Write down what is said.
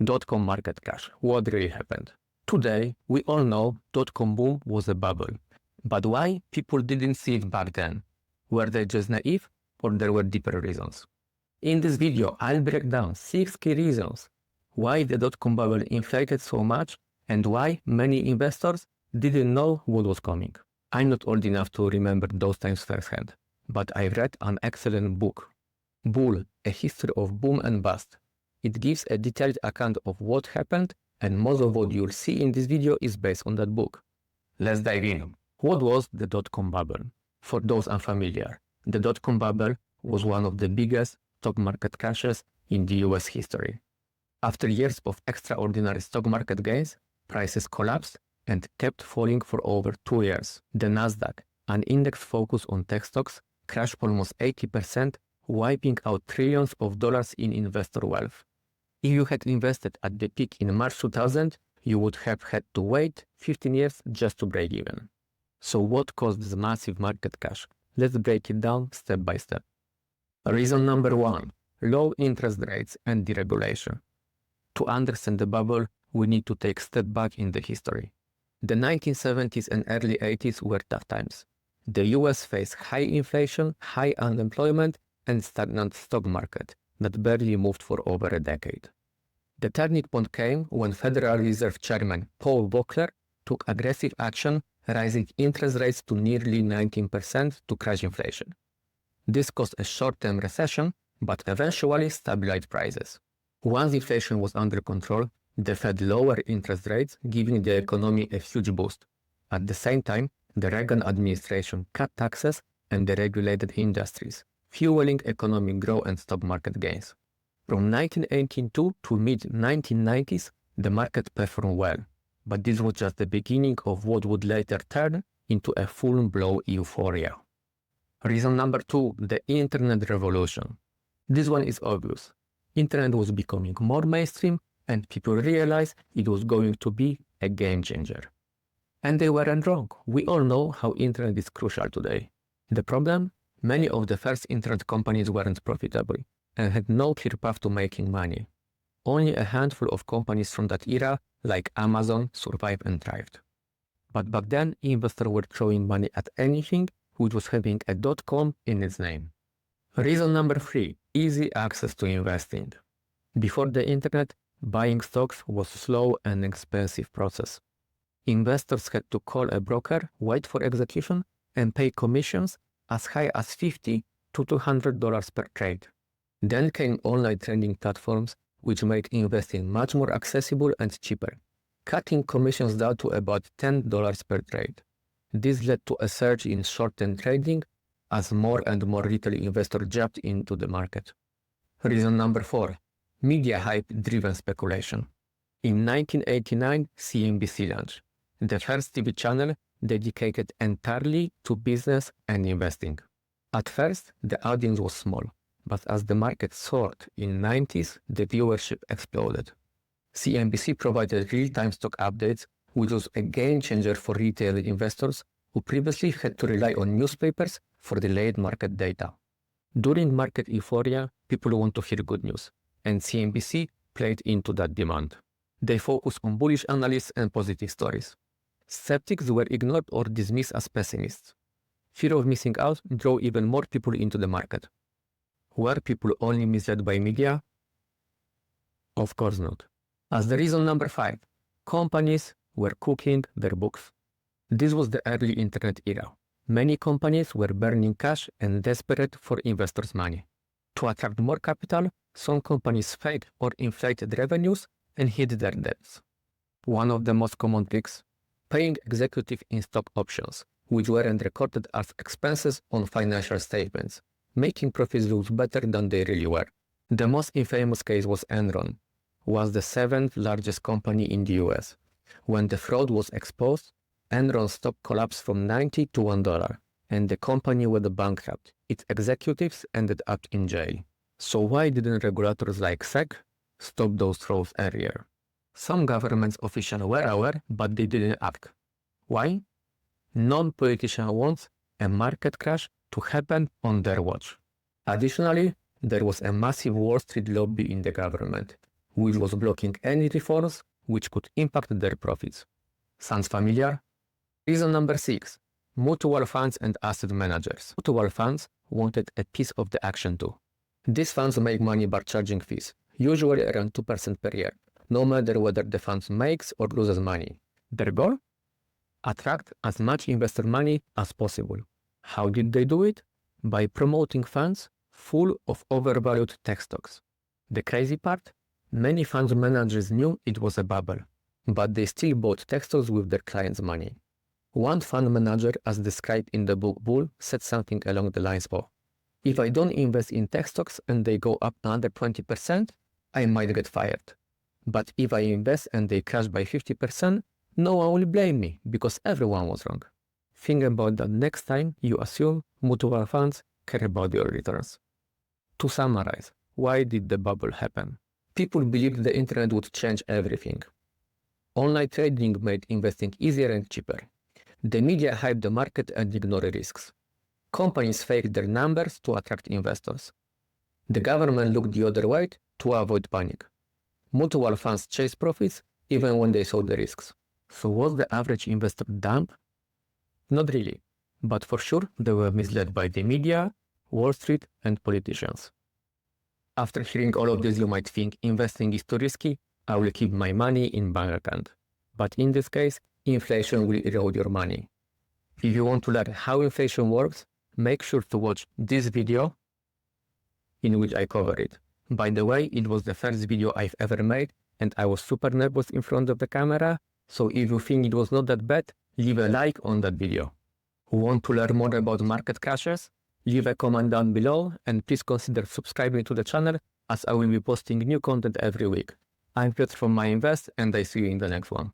Dot-com market crash. What really happened? Today, we all know dot-com boom was a bubble. But why people didn't see it back then? Were they just naive, or there were deeper reasons? In this video, I'll break down 6 key reasons why the dot-com bubble inflated so much and why many investors didn't know what was coming. I'm not old enough to remember those times firsthand, but I read an excellent book, Bull, A History of Boom and Bust. It gives a detailed account of what happened, and most of what you'll see in this video is based on that book. Let's dive in. What was the dot-com bubble? For those unfamiliar, the dot-com bubble was one of the biggest stock market crashes in the US history. After years of extraordinary stock market gains, prices collapsed and kept falling for over 2 years. The Nasdaq, an index focused on tech stocks, crashed almost 80%, wiping out trillions of dollars in investor wealth. If you had invested at the peak in March 2000, you would have had to wait 15 years just to break even. So what caused this massive market crash? Let's break it down step by step. Reason number 1, low interest rates and deregulation. To understand the bubble, we need to take a step back in the history. The 1970s and early 80s were tough times. The US faced high inflation, high unemployment, and stagnant stock market that barely moved for over a decade. The turning point came when Federal Reserve Chairman Paul Volcker took aggressive action, raising interest rates to nearly 19% to crush inflation. This caused a short-term recession, but eventually stabilized prices. Once inflation was under control, the Fed lowered interest rates, giving the economy a huge boost. At the same time, the Reagan administration cut taxes and deregulated industries, fueling economic growth and stock market gains. From 1982 to mid-1990s, the market performed well, but this was just the beginning of what would later turn into a full-blown euphoria. Reason number 2, the internet revolution. This one is obvious. Internet was becoming more mainstream and people realized it was going to be a game changer. And they weren't wrong. We all know how internet is crucial today. The problem? Many of the first internet companies weren't profitable and had no clear path to making money. Only a handful of companies from that era, like Amazon, survived and thrived. But back then, investors were throwing money at anything which was having a .com in its name. Reason number 3, easy access to investing. Before the internet, buying stocks was a slow and expensive process. Investors had to call a broker, wait for execution, and pay commissions as high as $50 to $200 per trade. Then came online trading platforms, which made investing much more accessible and cheaper, cutting commissions down to about $10 per trade. This led to a surge in short-term trading as more and more retail investors jumped into the market. Reason number 4, media hype-driven speculation. In 1989, CNBC launched, the first TV channel dedicated entirely to business and investing. At first, the audience was small, but as the market soared in the 90s, the viewership exploded. CNBC provided real-time stock updates, which was a game changer for retail investors who previously had to rely on newspapers for the late market data. During market euphoria, people want to hear good news, and CNBC played into that demand. They focused on bullish analysis and positive stories. Skeptics were ignored or dismissed as pessimists. Fear of missing out drew even more people into the market. Were people only misled by media? Of course not. As the reason number 5, companies were cooking their books. This was the early internet era. Many companies were burning cash and desperate for investors' money. To attract more capital, some companies faked or inflated revenues and hid their debts. One of the most common tricks, paying executives in stock options, which weren't recorded as expenses on financial statements, making profits look better than they really were. The most infamous case was Enron, was the 7th largest company in the US. When the fraud was exposed, Enron's stock collapsed from $90 to $1, and the company went bankrupt. Its executives ended up in jail. So why didn't regulators like SEC stop those frauds earlier? Some government officials were aware, but they didn't act. Why? Non-politician wants a market crash to happen on their watch. Additionally, there was a massive Wall Street lobby in the government. which was blocking any reforms which could impact their profits. Sounds familiar? Reason number 6. Mutual funds and asset managers. Mutual funds wanted a piece of the action too. These funds make money by charging fees, usually around 2% per year, no matter whether the fund makes or loses money. Their goal? Attract as much investor money as possible. How did they do it? By promoting funds full of overvalued tech stocks. The crazy part? Many fund managers knew it was a bubble, but they still bought tech stocks with their clients' money. One fund manager, as described in the book Bull, said something along the lines of, "If I don't invest in tech stocks and they go up another 20%, I might get fired. But if I invest and they crash by 50%, no one will blame me because everyone was wrong." Think about that next time you assume mutual funds care about your returns. To summarize, why did the bubble happen? People believed the internet would change everything. Online trading made investing easier and cheaper. The media hyped the market and ignored risks. Companies faked their numbers to attract investors. The government looked the other way to avoid panic. Mutual funds chased profits even when they saw the risks. So was the average investor dumb? Not really, but for sure they were misled by the media, Wall Street, and politicians. After hearing all of this, you might think investing is too risky, I will keep my money in bank account. But in this case, inflation will erode your money. If you want to learn how inflation works, make sure to watch this video in which I cover it. By the way, it was the first video I've ever made and I was super nervous in front of the camera, so if you think it was not that bad, leave a like on that video. Want to learn more about market crashes? Leave a comment down below and please consider subscribing to the channel as I will be posting new content every week. I'm Piotr from MyInvest and I see you in the next one.